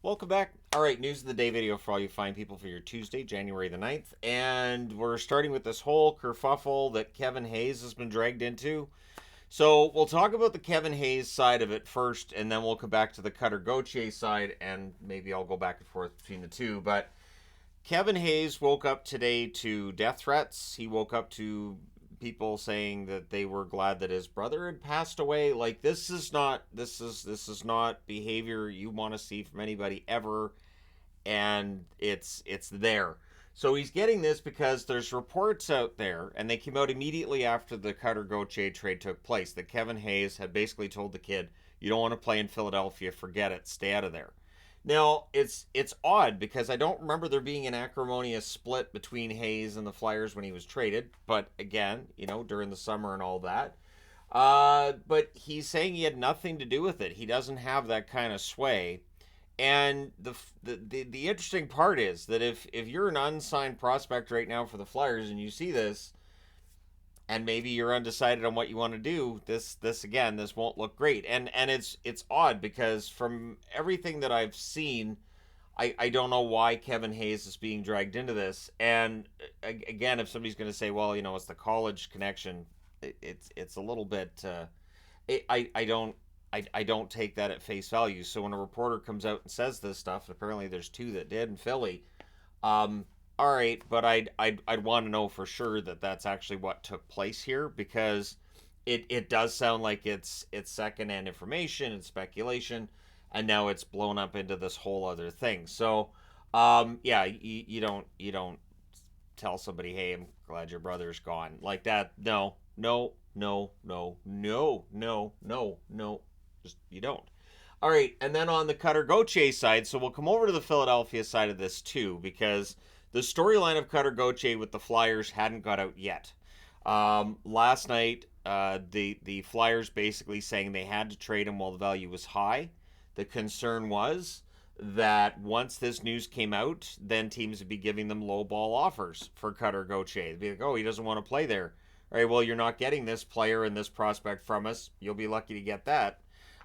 Welcome back. All right, news of the day video for all you fine people for your Tuesday, January the 9th. And we're starting with this whole kerfuffle that Kevin Hayes has been dragged into. So we'll talk about the Kevin Hayes side of it first, and then we'll come back to the Cutter Gauthier side, and maybe I'll go back and forth between the two. But Kevin Hayes woke up today to death threats. He woke up to people saying that they were glad that his brother had passed away. Like this is not behavior you want to see from anybody ever, and it's there. So he's getting this because there's reports out there, and they came out immediately after the Cutter Gauthier trade took place, that Kevin Hayes had basically told the kid, "You don't want to play in Philadelphia. Forget it. Stay out of there." Now it's odd because I don't remember there being an acrimonious split between Hayes and the Flyers when he was traded. But again, during the summer and all that. But he's saying he had nothing to do with it. He doesn't have that kind of sway. And the interesting part is that if you're an unsigned prospect right now for the Flyers and you see this, and maybe you're undecided on what you want to do, this won't look great. And it's odd because from everything that I've seen, I don't know why Kevin Hayes is being dragged into this. And again, if somebody's going to say, well, it's the college connection, it's a little bit. I don't take that at face value. So when a reporter comes out and says this stuff, and apparently there's two that did in Philly. All right, but I'd want to know for sure that that's actually what took place here, because it does sound like it's secondhand information and speculation, and now it's blown up into this whole other thing. So, yeah, you don't tell somebody, "Hey, I'm glad your brother's gone," like that. No, no, no, no, no, no, no, no. Just you don't. All right, and then on the Cutter Gauthier side, so we'll come over to the Philadelphia side of this too, because the storyline of Cutter Gauthier with the Flyers hadn't got out yet. Last night, the Flyers basically saying they had to trade him while the value was high. The concern was that once this news came out, then teams would be giving them low ball offers for Cutter Gauthier. They'd be like, "Oh, he doesn't want to play there." All right, well, you're not getting this player and this prospect from us. You'll be lucky to get that.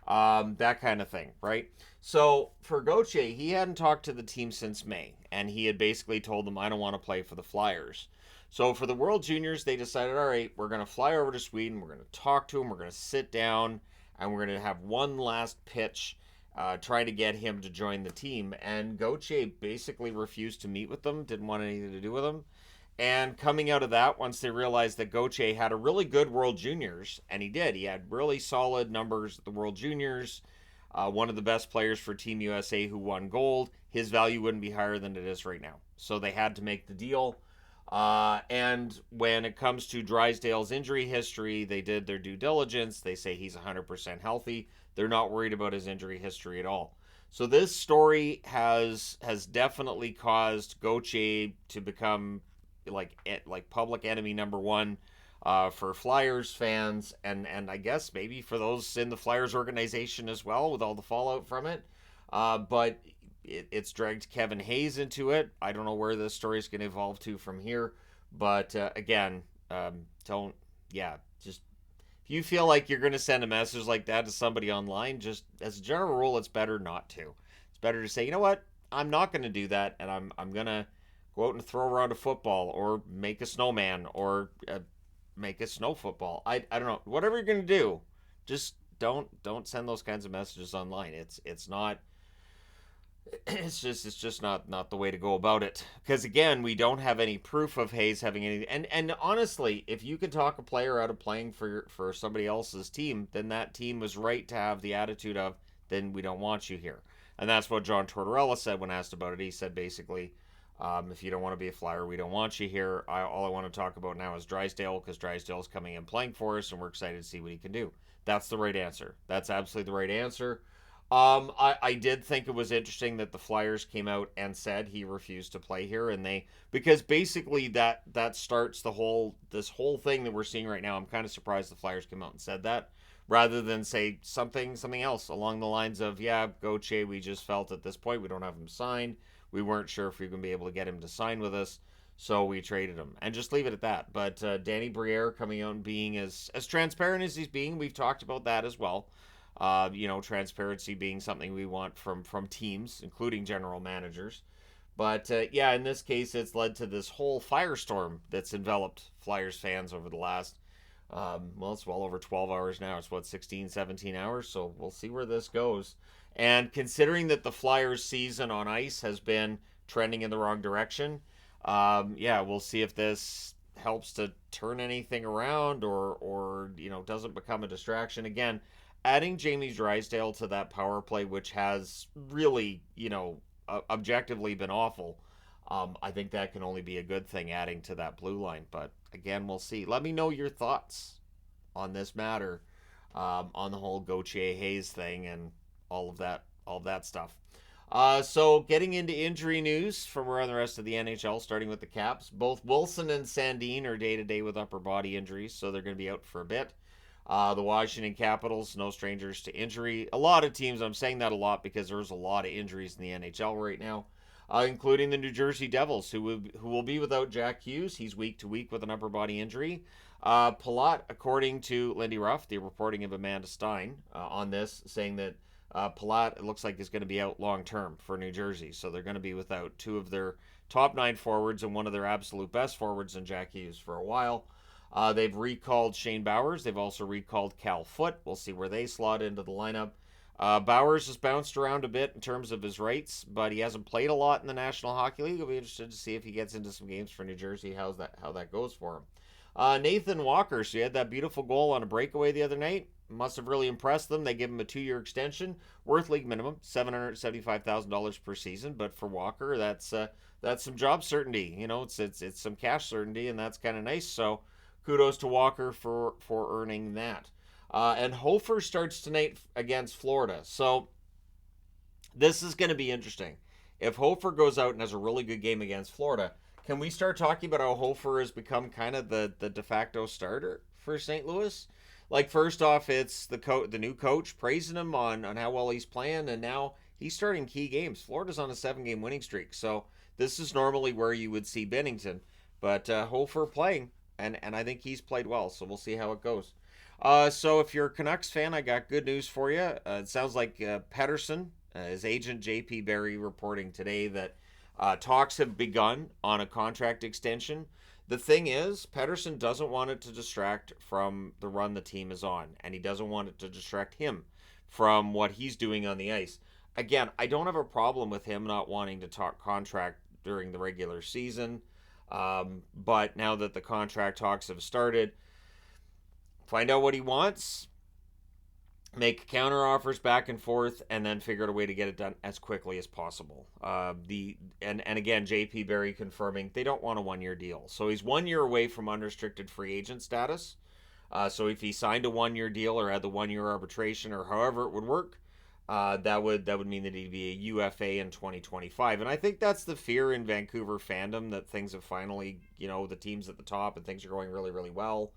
That kind of thing, right? So for Gauthier, he hadn't talked to the team since May, and he had basically told them, "I don't want to play for the Flyers." So for the World Juniors, they decided, all right, we're going to fly over to Sweden, we're going to talk to him, we're going to sit down, and we're going to have one last pitch, trying to get him to join the team. And Gauthier basically refused to meet with them, didn't want anything to do with them. And coming out of that, once they realized that Gauthier had a really good World Juniors, and he did, he had really solid numbers at the World Juniors, one of the best players for Team USA who won gold, his value wouldn't be higher than it is right now. So they had to make the deal. And when it comes to Drysdale's injury history, they did their due diligence. They say he's 100% healthy. They're not worried about his injury history at all. So this story has definitely caused Gauthier to become like public enemy number one, for Flyers fans, and I guess maybe for those in the Flyers organization as well, with all the fallout from it. But it's dragged Kevin Hayes into it. I don't know where this story is going to evolve to from here, but again, don't yeah, just if you feel like you're going to send a message like that to somebody online, just as a general rule, it's better not to. It's better to say, you know what, I'm not going to do that, and I'm going to go out and throw around a football or make a snowman or make a snow football. I don't know. Whatever you're gonna do, just don't send those kinds of messages online. It's not. It's just not the way to go about it. Because again, we don't have any proof of Hayes having any. And honestly, if you can talk a player out of playing for somebody else's team, then that team was right to have the attitude of, then we don't want you here. And that's what John Tortorella said when asked about it. He said basically, if you don't want to be a Flyer, we don't want you here. All I want to talk about now is Drysdale, because Drysdale's coming in playing for us, and we're excited to see what he can do. That's the right answer. That's absolutely the right answer. I did think it was interesting that the Flyers came out and said he refused to play here, and because basically that starts this whole thing that we're seeing right now. I'm kind of surprised the Flyers came out and said that, rather than say something else along the lines of, yeah, Gauthier, we just felt at this point we don't have him signed. We weren't sure if we were going to be able to get him to sign with us, so we traded him, and just leave it at that. But Danny Briere coming out and being as transparent as he's being, we've talked about that as well. Transparency being something we want from teams, including general managers. But yeah, in this case, it's led to this whole firestorm that's enveloped Flyers fans over the last, it's well over 12 hours now. It's what, 16, 17 hours? So we'll see where this goes. And considering that the Flyers season on ice has been trending in the wrong direction, yeah, we'll see if this helps to turn anything around or doesn't become a distraction. Again, adding Jamie Drysdale to that power play, which has really, objectively been awful, I think that can only be a good thing adding to that blue line. But again, we'll see. Let me know your thoughts on this matter, on the whole Gauthier Hayes thing and all of that stuff. So getting into injury news from around the rest of the NHL, starting with the Caps. Both Wilson and Sandin are day-to-day with upper body injuries, so they're going to be out for a bit. The Washington Capitals, no strangers to injury. A lot of teams, I'm saying that a lot because there's a lot of injuries in the NHL right now, including the New Jersey Devils, who will be without Jack Hughes. He's week to week with an upper body injury. Palat, according to Lindy Ruff, the reporting of Amanda Stein on this, saying that Palat, it looks like, is going to be out long term for New Jersey. So they're going to be without two of their top 9 forwards and one of their absolute best forwards in Jack Hughes for a while. They've recalled Shane Bowers. They've also recalled Cal Foote. We'll see where they slot into the lineup. Bowers has bounced around a bit in terms of his rights, but he hasn't played a lot in the National Hockey League. I'll be interested to see if he gets into some games for New Jersey, how that goes for him. Nathan Walker, so he had that beautiful goal on a breakaway the other night. Must have really impressed them. They give him a 2-year extension, worth league minimum, $775,000 per season. But for Walker, that's some job certainty. It's some cash certainty, and that's kind of nice. So kudos to Walker for earning that. And Hofer starts tonight against Florida. So this is going to be interesting. If Hofer goes out and has a really good game against Florida, can we start talking about how Hofer has become kind of the de facto starter for St. Louis? Like, first off, it's the new coach praising him on how well he's playing, and now he's starting key games. Florida's on a 7-game winning streak, so this is normally where you would see Binnington. But Hofer playing, and I think he's played well, so we'll see how it goes. So if you're a Canucks fan, I got good news for you. It sounds like Pettersson, his agent J.P. Barry, reporting today that talks have begun on a contract extension. The thing is, Pettersson doesn't want it to distract from the run the team is on, and he doesn't want it to distract him from what he's doing on the ice. Again, I don't have a problem with him not wanting to talk contract during the regular season, but now that the contract talks have started, find out what he wants, make counter offers back and forth, and then figure out a way to get it done as quickly as possible. And again, JP Barry confirming they don't want a 1-year deal. So he's 1 year away from unrestricted free agent status. So if he signed a 1-year deal or had the 1-year arbitration or however it would work, that would mean that he'd be a UFA in 2025. And I think that's the fear in Vancouver fandom, that things have finally, the team's at the top and things are going really, really well.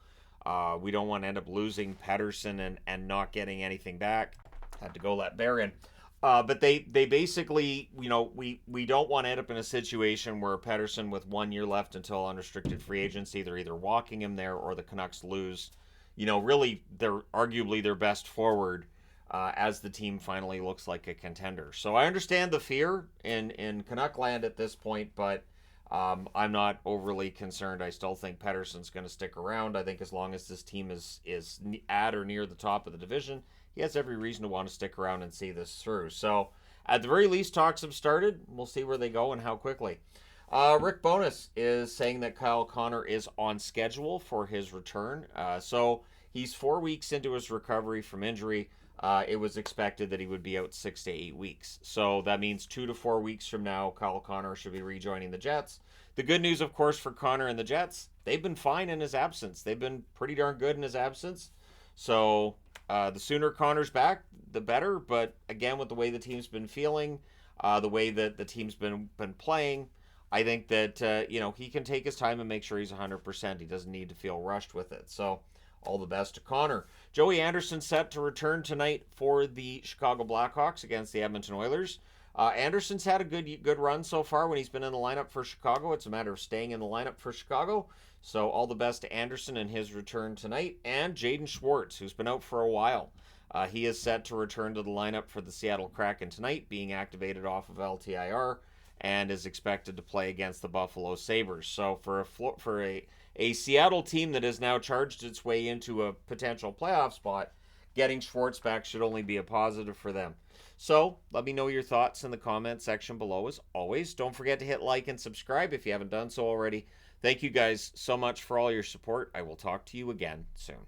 We don't want to end up losing Pettersson and not getting anything back. Had to go let Bear in. But they basically, we don't want to end up in a situation where Pettersson with 1 year left until unrestricted free agency, they're either walking him there or the Canucks lose, really they're arguably their best forward as the team finally looks like a contender. So I understand the fear in Canuck land at this point, but I'm not overly concerned. I still think Pettersson's going to stick around. I think as long as this team is at or near the top of the division, he has every reason to want to stick around and see this through. So at the very least, talks have started. We'll see where they go and how quickly. Rick Bowness is saying that Kyle Connor is on schedule for his return. So he's 4 weeks into his recovery from injury. It was expected that he would be out 6 to 8 weeks. So that means 2 to 4 weeks from now, Kyle Connor should be rejoining the Jets. The good news, of course, for Connor and the Jets, they've been fine in his absence. They've been pretty darn good in his absence. So the sooner Connor's back, the better. But again, with the way the team's been feeling, the way that the team's been playing, I think that, he can take his time and make sure he's 100%. He doesn't need to feel rushed with it. So all the best to Connor. Joey Anderson set to return tonight for the Chicago Blackhawks against the Edmonton Oilers. Anderson's had a good run so far when he's been in the lineup for Chicago. It's a matter of staying in the lineup for Chicago. So all the best to Anderson and his return tonight. And Jaden Schwartz, who's been out for a while. He is set to return to the lineup for the Seattle Kraken tonight, being activated off of LTIR, and is expected to play against the Buffalo Sabres. So for a Seattle team that has now charged its way into a potential playoff spot, getting Schwartz back should only be a positive for them. So let me know your thoughts in the comment section below. As always, don't forget to hit like and subscribe if you haven't done so already. Thank you guys so much for all your support. I will talk to you again soon.